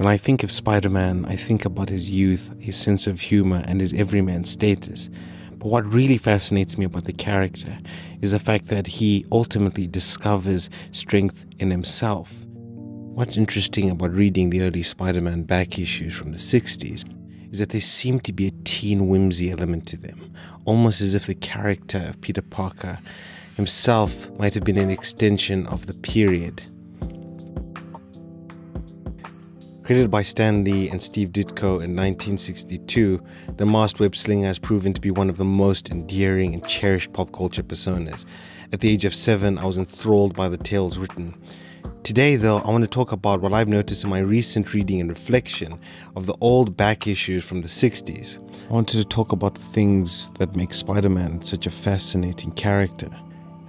When I think of Spider-Man, I think about his youth, his sense of humor, and his everyman status. But what really fascinates me about the character is the fact that he ultimately discovers strength in himself. What's interesting about reading the early Spider-Man back issues from the 60s is that there seemed to be a teen whimsy element to them, almost as if the character of Peter Parker himself might have been an extension of the period. Created by Stan Lee and Steve Ditko in 1962, the masked web-slinger has proven to be one of the most endearing and cherished pop culture personas. At the age of 7, I was enthralled by the tales written. Today, though, I want to talk about what I've noticed in my recent reading and reflection of the old back issues from the 60s. I wanted to talk about the things that make Spider-Man such a fascinating character.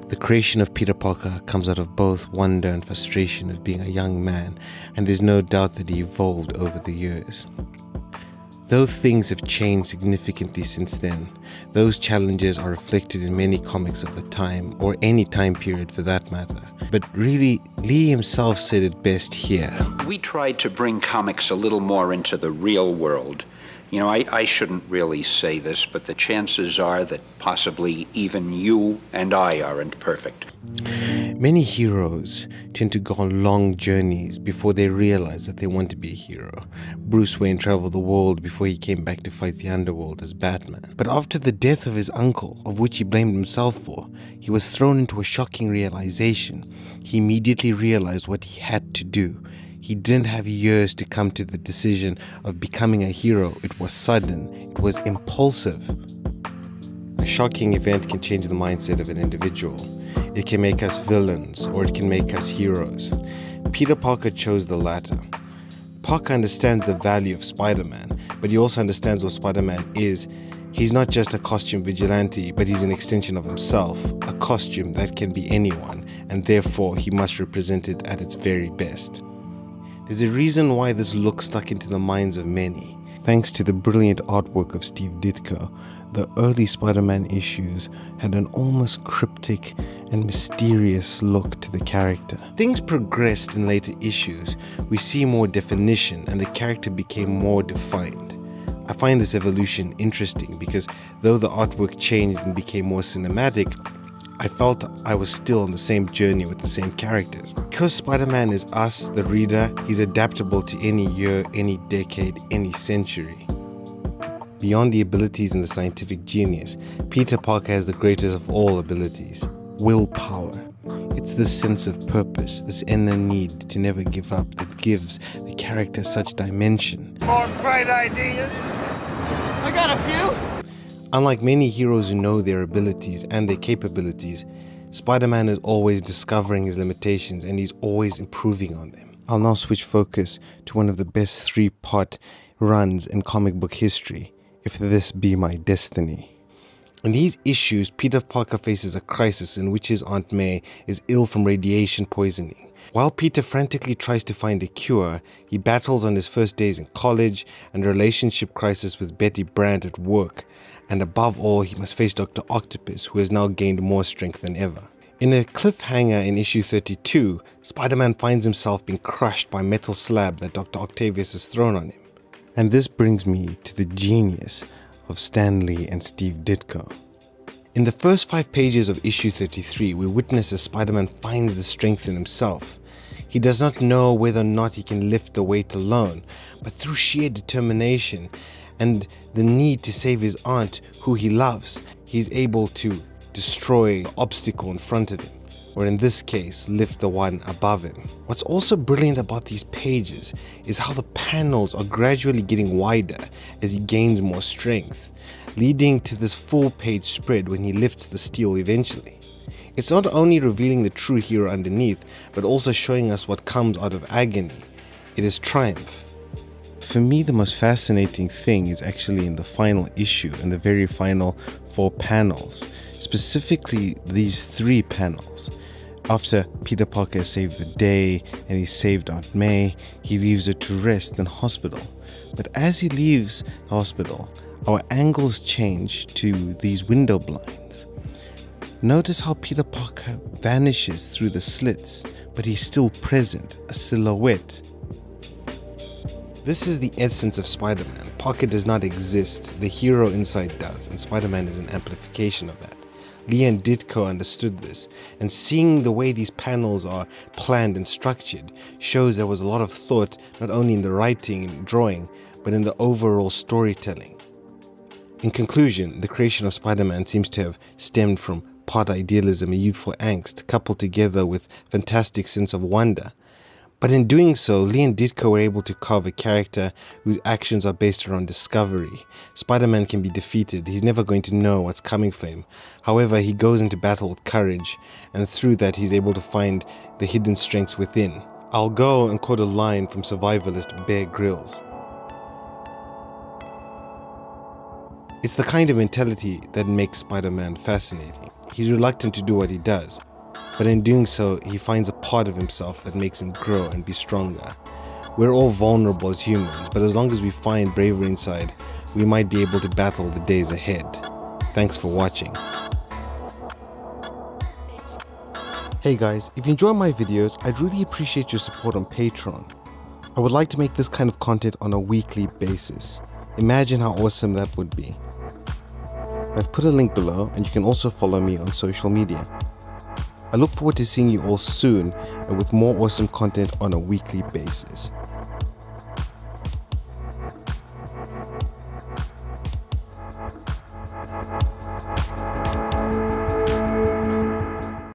The creation of Peter Parker comes out of both wonder and frustration of being a young man, and there's no doubt that he evolved over the years. Though things have changed significantly since then, those challenges are reflected in many comics of the time, or any time period for that matter. But really, Lee himself said it best here. We tried to bring comics a little more into the real world. You know, I shouldn't really say this, but the chances are that possibly even you and I aren't perfect. Many heroes tend to go on long journeys before they realize that they want to be a hero. Bruce Wayne traveled the world before he came back to fight the underworld as Batman. But after the death of his uncle, of which he blamed himself for, he was thrown into a shocking realization. He immediately realized what he had to do. He didn't have years to come to the decision of becoming a hero. It was sudden. It was impulsive. A shocking event can change the mindset of an individual. It can make us villains, or it can make us heroes. Peter Parker chose the latter. Parker understands the value of Spider-Man, but he also understands what Spider-Man is. He's not just a costume vigilante, but he's an extension of himself, a costume that can be anyone, and therefore he must represent it at its very best. There's a reason why this look stuck into the minds of many. Thanks to the brilliant artwork of Steve Ditko, the early Spider-Man issues had an almost cryptic and mysterious look to the character. Things progressed in later issues. We see more definition and the character became more defined. I find this evolution interesting because though the artwork changed and became more cinematic, I felt I was still on the same journey with the same characters. Because Spider-Man is us, the reader, he's adaptable to any year, any decade, any century. Beyond the abilities and the scientific genius, Peter Parker has the greatest of all abilities, willpower. It's this sense of purpose, this inner need to never give up that gives the character such dimension. More bright ideas? I got a few. Unlike many heroes who know their abilities and their capabilities, Spider-Man is always discovering his limitations and he's always improving on them. I'll now switch focus to one of the best 3-part runs in comic book history, If This Be My Destiny. In these issues, Peter Parker faces a crisis in which his Aunt May is ill from radiation poisoning. While Peter frantically tries to find a cure, he battles on his first days in college and a relationship crisis with Betty Brant at work. And above all, he must face Dr. Octopus, who has now gained more strength than ever. In a cliffhanger in issue 32, Spider-Man finds himself being crushed by a metal slab that Dr. Octavius has thrown on him. And this brings me to the genius of Stan Lee and Steve Ditko. In the first 5 pages of issue 33, we witness as Spider-Man finds the strength in himself. He does not know whether or not he can lift the weight alone, but through sheer determination and the need to save his aunt, who he loves, he is able to destroy the obstacle in front of him, or in this case, lift the one above him. What's also brilliant about these pages is how the panels are gradually getting wider as he gains more strength, leading to this full-page spread when he lifts the steel eventually. It's not only revealing the true hero underneath, but also showing us what comes out of agony. It is triumph. For me, the most fascinating thing is actually in the final issue, in the very final 4 panels, specifically these 3 panels. After Peter Parker has saved the day and he saved Aunt May, he leaves her to rest in hospital. But as he leaves the hospital, our angles change to these window blinds. Notice how Peter Parker vanishes through the slits, but he's still present, a silhouette. This is the essence of Spider-Man. Parker does not exist, the hero inside does, and Spider-Man is an amplification of that. Leon Ditko understood this, and seeing the way these panels are planned and structured shows there was a lot of thought not only in the writing and drawing, but in the overall storytelling. In conclusion, the creation of Spider-Man seems to have stemmed from part idealism and youthful angst, coupled together with fantastic sense of wonder. But in doing so, Lee and Ditko were able to carve a character whose actions are based around discovery. Spider-Man can be defeated, he's never going to know what's coming for him. However, he goes into battle with courage, and through that he's able to find the hidden strengths within. I'll go and quote a line from survivalist Bear Grylls. It's the kind of mentality that makes Spider-Man fascinating. He's reluctant to do what he does, but in doing so, he finds a part of himself that makes him grow and be stronger. We're all vulnerable as humans, but as long as we find bravery inside, we might be able to battle the days ahead. Thanks for watching. Hey guys, if you enjoy my videos, I'd really appreciate your support on Patreon. I would like to make this kind of content on a weekly basis. Imagine how awesome that would be. I've put a link below, and you can also follow me on social media. I look forward to seeing you all soon and with more awesome content on a weekly basis.